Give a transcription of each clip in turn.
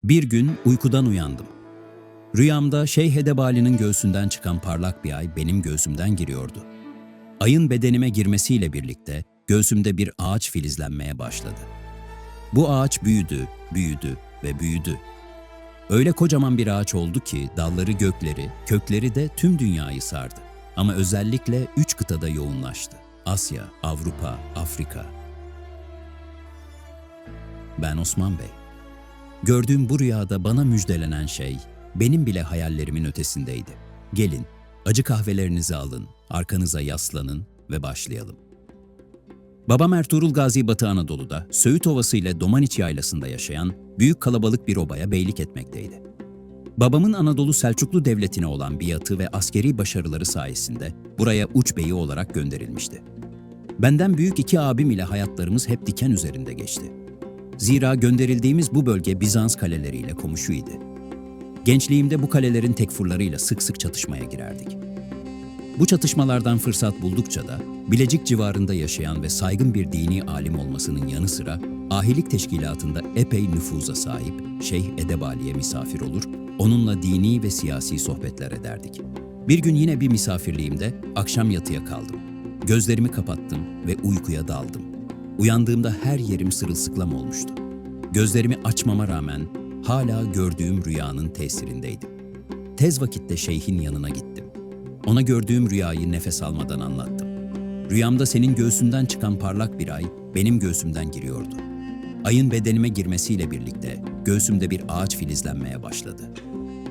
Bir gün uykudan uyandım. Rüyamda Şeyh Edebali'nin göğsünden çıkan parlak bir ay benim göğsümden giriyordu. Ayın bedenime girmesiyle birlikte göğsümde bir ağaç filizlenmeye başladı. Bu ağaç büyüdü, büyüdü ve büyüdü. Öyle kocaman bir ağaç oldu ki dalları gökleri, kökleri de tüm dünyayı sardı. Ama özellikle 3 kıtada yoğunlaştı. Asya, Avrupa, Afrika. Ben Osman Bey. Gördüğüm bu rüyada bana müjdelenen şey, benim bile hayallerimin ötesindeydi. Gelin, acı kahvelerinizi alın, arkanıza yaslanın ve başlayalım. Babam Ertuğrul Gazi Batı Anadolu'da, Söğüt Ovası ile Domaniç Yaylası'nda yaşayan büyük kalabalık bir obaya beylik etmekteydi. Babamın Anadolu Selçuklu Devleti'ne olan biatı ve askeri başarıları sayesinde buraya uç beyi olarak gönderilmişti. Benden büyük 2 abim ile hayatlarımız hep diken üzerinde geçti. Zira gönderildiğimiz bu bölge Bizans kaleleriyle komşuydu. Gençliğimde bu kalelerin tekfurlarıyla sık sık çatışmaya girerdik. Bu çatışmalardan fırsat buldukça da Bilecik civarında yaşayan ve saygın bir dini alim olmasının yanı sıra ahilik teşkilatında epey nüfuza sahip Şeyh Edebali'ye misafir olur, onunla dini ve siyasi sohbetler ederdik. Bir gün yine bir misafirliğimde akşam yatıya kaldım. Gözlerimi kapattım ve uykuya daldım. Uyandığımda her yerim sırılsıklam olmuştu. Gözlerimi açmama rağmen hala gördüğüm rüyanın tesirindeydim. Tez vakitte şeyhin yanına gittim. Ona gördüğüm rüyayı nefes almadan anlattım. Rüyamda senin göğsünden çıkan parlak bir ay benim göğsümden giriyordu. Ayın bedenime girmesiyle birlikte göğsümde bir ağaç filizlenmeye başladı.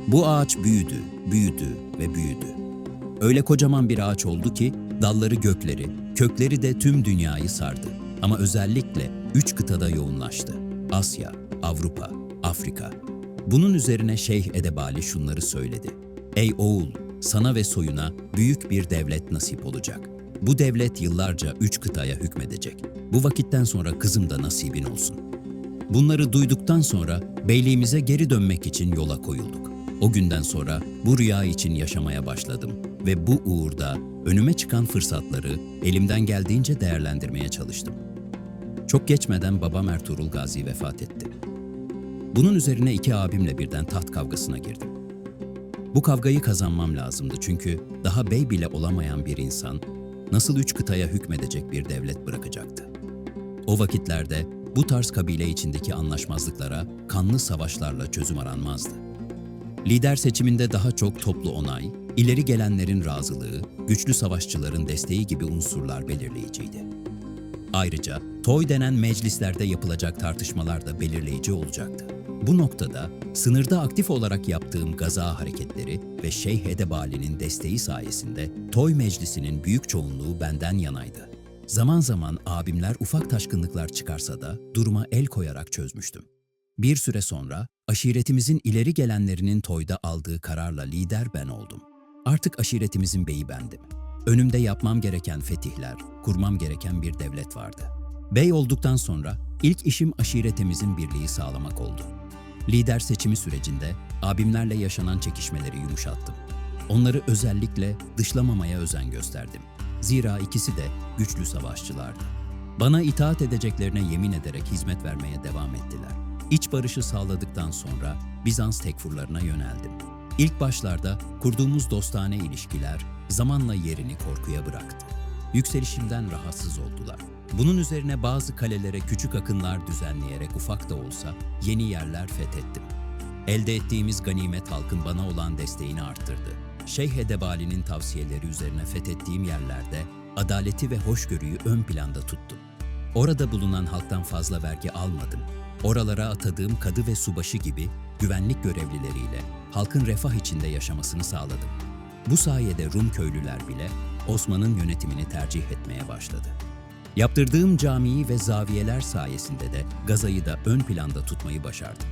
Bu ağaç büyüdü, büyüdü ve büyüdü. Öyle kocaman bir ağaç oldu ki dalları gökleri, kökleri de tüm dünyayı sardı. Ama özellikle 3 kıtada yoğunlaştı. Asya, Avrupa, Afrika. Bunun üzerine Şeyh Edebali şunları söyledi. Ey oğul, sana ve soyuna büyük bir devlet nasip olacak. Bu devlet yıllarca 3 kıtaya hükmedecek. Bu vakitten sonra kızım da nasibin olsun. Bunları duyduktan sonra beyliğimize geri dönmek için yola koyulduk. O günden sonra bu rüya için yaşamaya başladım ve bu uğurda önüme çıkan fırsatları elimden geldiğince değerlendirmeye çalıştım. Çok geçmeden babam Ertuğrul Gazi vefat etti. Bunun üzerine 2 abimle birden taht kavgasına girdim. Bu kavgayı kazanmam lazımdı çünkü daha bey bile olamayan bir insan nasıl 3 kıtaya hükmedecek bir devlet bırakacaktı? O vakitlerde bu tarz kabile içindeki anlaşmazlıklara kanlı savaşlarla çözüm aranmazdı. Lider seçiminde daha çok toplu onay, ileri gelenlerin razılığı, güçlü savaşçıların desteği gibi unsurlar belirleyiciydi. Ayrıca toy denen meclislerde yapılacak tartışmalar da belirleyici olacaktı. Bu noktada sınırda aktif olarak yaptığım gaza hareketleri ve Şeyh Edebali'nin desteği sayesinde toy meclisinin büyük çoğunluğu benden yanaydı. Zaman zaman abimler ufak taşkınlıklar çıkarsa da duruma el koyarak çözmüştüm. Bir süre sonra aşiretimizin ileri gelenlerinin toyda aldığı kararla lider ben oldum. Artık aşiretimizin beyi bendim. Önümde yapmam gereken fetihler, kurmam gereken bir devlet vardı. Bey olduktan sonra ilk işim aşiretimizin birliği sağlamak oldu. Lider seçimi sürecinde abimlerle yaşanan çekişmeleri yumuşattım. Onları özellikle dışlamamaya özen gösterdim. Zira ikisi de güçlü savaşçılardı. Bana itaat edeceklerine yemin ederek hizmet vermeye devam ettiler. İç barışı sağladıktan sonra Bizans tekfurlarına yöneldim. İlk başlarda kurduğumuz dostane ilişkiler zamanla yerini korkuya bıraktı. Yükselişimden rahatsız oldular. Bunun üzerine bazı kalelere küçük akınlar düzenleyerek ufak da olsa yeni yerler fethettim. Elde ettiğimiz ganimet halkın bana olan desteğini arttırdı. Şeyh Edebali'nin tavsiyeleri üzerine fethettiğim yerlerde adaleti ve hoşgörüyü ön planda tuttum. Orada bulunan halktan fazla vergi almadım. Oralara atadığım kadı ve subaşı gibi güvenlik görevlileriyle halkın refah içinde yaşamasını sağladım. Bu sayede Rum köylüler bile Osman'ın yönetimini tercih etmeye başladı. Yaptırdığım camiyi ve zaviyeler sayesinde de Gaza'yı da ön planda tutmayı başardım.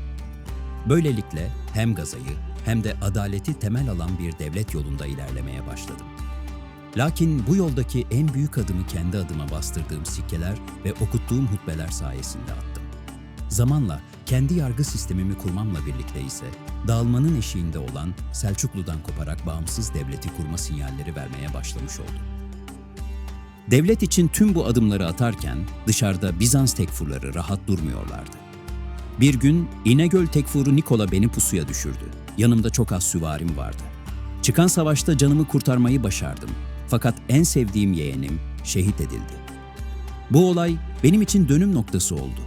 Böylelikle hem Gaza'yı hem de adaleti temel alan bir devlet yolunda ilerlemeye başladım. Lakin bu yoldaki en büyük adımı kendi adıma bastırdığım sikkeler ve okuttuğum hutbeler sayesinde attım. Zamanla kendi yargı sistemimi kurmamla birlikte ise dağılmanın eşiğinde olan Selçuklu'dan koparak bağımsız devleti kurma sinyalleri vermeye başlamış oldum. Devlet için tüm bu adımları atarken dışarıda Bizans tekfurları rahat durmuyorlardı. Bir gün İnegöl Tekfuru Nikola beni pusuya düşürdü. Yanımda çok az süvarim vardı. Çıkan savaşta canımı kurtarmayı başardım. Fakat en sevdiğim yeğenim şehit edildi. Bu olay benim için dönüm noktası oldu.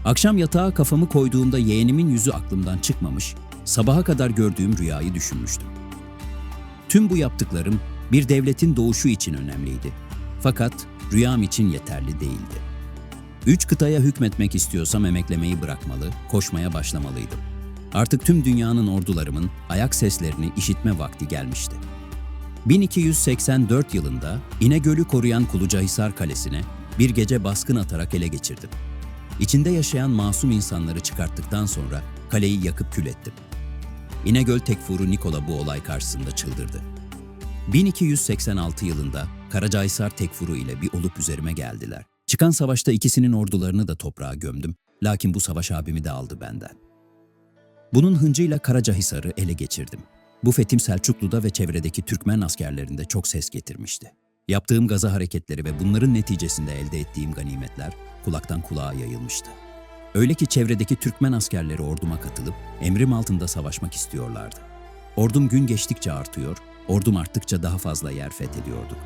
Akşam yatağa kafamı koyduğumda yeğenimin yüzü aklımdan çıkmamış, sabaha kadar gördüğüm rüyayı düşünmüştüm. Tüm bu yaptıklarım bir devletin doğuşu için önemliydi. Fakat rüyam için yeterli değildi. 3 kıtaya hükmetmek istiyorsam emeklemeyi bırakmalı, koşmaya başlamalıydım. Artık tüm dünyanın ordularımın ayak seslerini işitme vakti gelmişti. 1284 yılında İnegöl'ü koruyan Kulucahisar Kalesi'ne bir gece baskın atarak ele geçirdim. İçinde yaşayan masum insanları çıkarttıktan sonra kaleyi yakıp kül ettim. İnegöl Tekfuru Nikola bu olay karşısında çıldırdı. 1286 yılında Karacahisar Tekfuru ile bir olup üzerime geldiler. Çıkan savaşta ikisinin ordularını da toprağa gömdüm. Lakin bu savaş abimi de aldı benden. Bunun hıncıyla Karacahisar'ı ele geçirdim. Bu fethim Selçuklu'da ve çevredeki Türkmen askerlerinde çok ses getirmişti. Yaptığım gaza hareketleri ve bunların neticesinde elde ettiğim ganimetler kulaktan kulağa yayılmıştı. Öyle ki çevredeki Türkmen askerleri orduma katılıp emrim altında savaşmak istiyorlardı. Ordum gün geçtikçe artıyor, ordum arttıkça daha fazla yer fethediyorduk.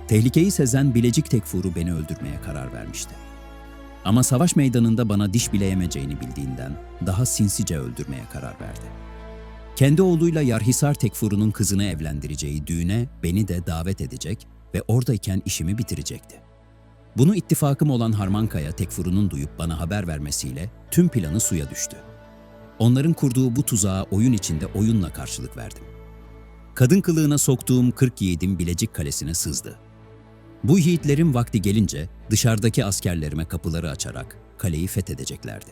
Tehlikeyi sezen Bilecik Tekfuru beni öldürmeye karar vermişti. Ama savaş meydanında bana diş bile yemeyeceğini bildiğinden daha sinsice öldürmeye karar verdi. Kendi oğluyla Yarhisar Tekfuru'nun kızını evlendireceği düğüne beni de davet edecek ve oradayken işimi bitirecekti. Bunu ittifakım olan Harmankaya Tekfuru'nun duyup bana haber vermesiyle tüm planı suya düştü. Onların kurduğu bu tuzağa oyun içinde oyunla karşılık verdim. Kadın kılığına soktuğum 40 yiğidim Bilecik Kalesi'ne sızdı. Bu yiğitlerin vakti gelince dışarıdaki askerlerime kapıları açarak kaleyi fethedeceklerdi.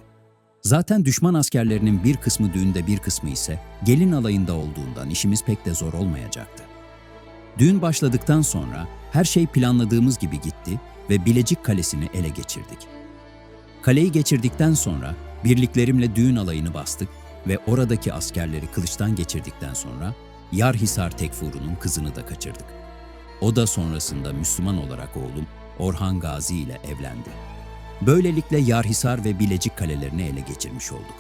Zaten düşman askerlerinin bir kısmı düğünde bir kısmı ise gelin alayında olduğundan işimiz pek de zor olmayacaktı. Düğün başladıktan sonra her şey planladığımız gibi gitti ve Bilecik Kalesi'ni ele geçirdik. Kaleyi geçirdikten sonra birliklerimle düğün alayını bastık ve oradaki askerleri kılıçtan geçirdikten sonra Yarhisar Tekfuru'nun kızını da kaçırdık. O da sonrasında Müslüman olarak oğlum Orhan Gazi ile evlendi. Böylelikle Yarhisar ve Bilecik kalelerini ele geçirmiş olduk.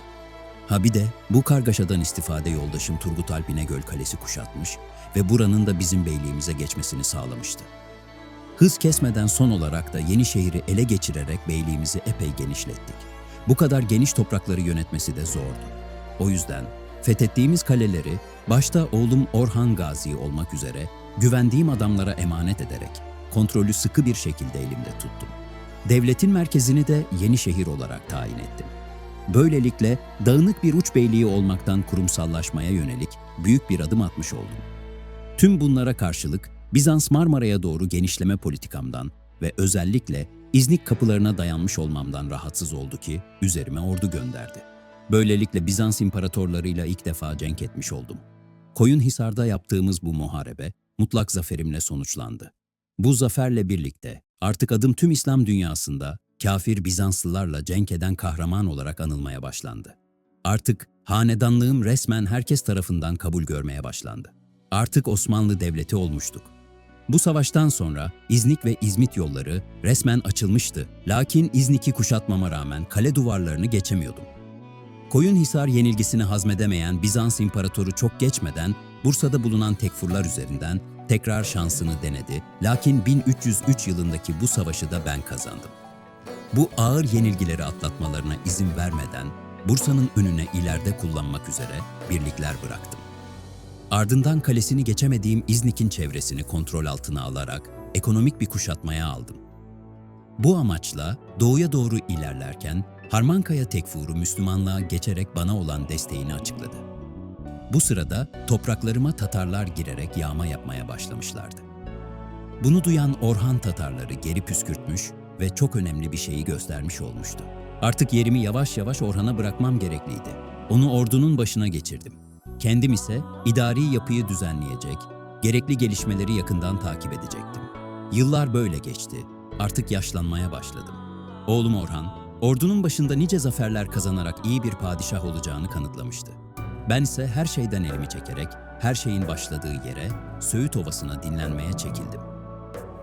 Ha bir de bu kargaşadan istifade yoldaşım Turgut Alp İnegöl Kalesi kuşatmış ve buranın da bizim beyliğimize geçmesini sağlamıştı. Hız kesmeden son olarak da Yenişehir'i ele geçirerek beyliğimizi epey genişlettik. Bu kadar geniş toprakları yönetmesi de zordu. O yüzden fethettiğimiz kaleleri başta oğlum Orhan Gazi olmak üzere güvendiğim adamlara emanet ederek kontrolü sıkı bir şekilde elimde tuttum. Devletin merkezini de Yenişehir olarak tayin ettim. Böylelikle dağınık bir uç beyliği olmaktan kurumsallaşmaya yönelik büyük bir adım atmış oldum. Tüm bunlara karşılık Bizans Marmara'ya doğru genişleme politikamdan ve özellikle İznik kapılarına dayanmış olmamdan rahatsız oldu ki üzerime ordu gönderdi. Böylelikle Bizans imparatorlarıyla ilk defa cenk etmiş oldum. Koyunhisar'da yaptığımız bu muharebe mutlak zaferimle sonuçlandı. Bu zaferle birlikte artık adım tüm İslam dünyasında kafir Bizanslılarla cenk eden kahraman olarak anılmaya başlandı. Artık hanedanlığım resmen herkes tarafından kabul görmeye başlandı. Artık Osmanlı Devleti olmuştuk. Bu savaştan sonra İznik ve İzmit yolları resmen açılmıştı. Lakin İznik'i kuşatmama rağmen kale duvarlarını geçemiyordum. Koyunhisar yenilgisini hazmedemeyen Bizans İmparatoru çok geçmeden Bursa'da bulunan Tekfurlar üzerinden tekrar şansını denedi. Lakin 1303 yılındaki bu savaşı da ben kazandım. Bu ağır yenilgileri atlatmalarına izin vermeden Bursa'nın önüne ileride kullanmak üzere birlikler bıraktım. Ardından kalesini geçemediğim İznik'in çevresini kontrol altına alarak ekonomik bir kuşatmaya aldım. Bu amaçla doğuya doğru ilerlerken Harmankaya Tekfuru Müslümanlığa geçerek bana olan desteğini açıkladı. Bu sırada topraklarıma Tatarlar girerek yağma yapmaya başlamışlardı. Bunu duyan Orhan Tatarları geri püskürtmüş ve çok önemli bir şeyi göstermiş olmuştu. Artık yerimi yavaş yavaş Orhan'a bırakmam gerekliydi. Onu ordunun başına geçirdim. Kendim ise idari yapıyı düzenleyecek, gerekli gelişmeleri yakından takip edecektim. Yıllar böyle geçti. Artık yaşlanmaya başladım. Oğlum Orhan, ordunun başında nice zaferler kazanarak iyi bir padişah olacağını kanıtlamıştı. Ben ise her şeyden elimi çekerek, her şeyin başladığı yere, Söğüt Ovası'na dinlenmeye çekildim.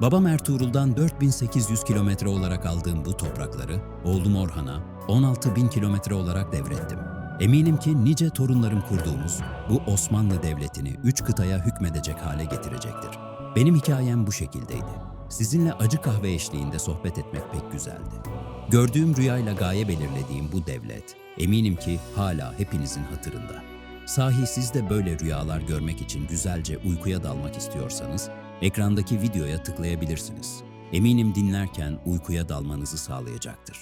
Babam Ertuğrul'dan 4800 kilometre olarak aldığım bu toprakları, oğlum Orhan'a, 16.000 kilometre olarak devrettim. Eminim ki nice torunlarım kurduğumuz bu Osmanlı Devleti'ni 3 kıtaya hükmedecek hale getirecektir. Benim hikayem bu şekildeydi. Sizinle acı kahve eşliğinde sohbet etmek pek güzeldi. Gördüğüm rüyayla gaye belirlediğim bu devlet, eminim ki hala hepinizin hatırında. Sahi siz de böyle rüyalar görmek için güzelce uykuya dalmak istiyorsanız, ekrandaki videoya tıklayabilirsiniz. Eminim dinlerken uykuya dalmanızı sağlayacaktır.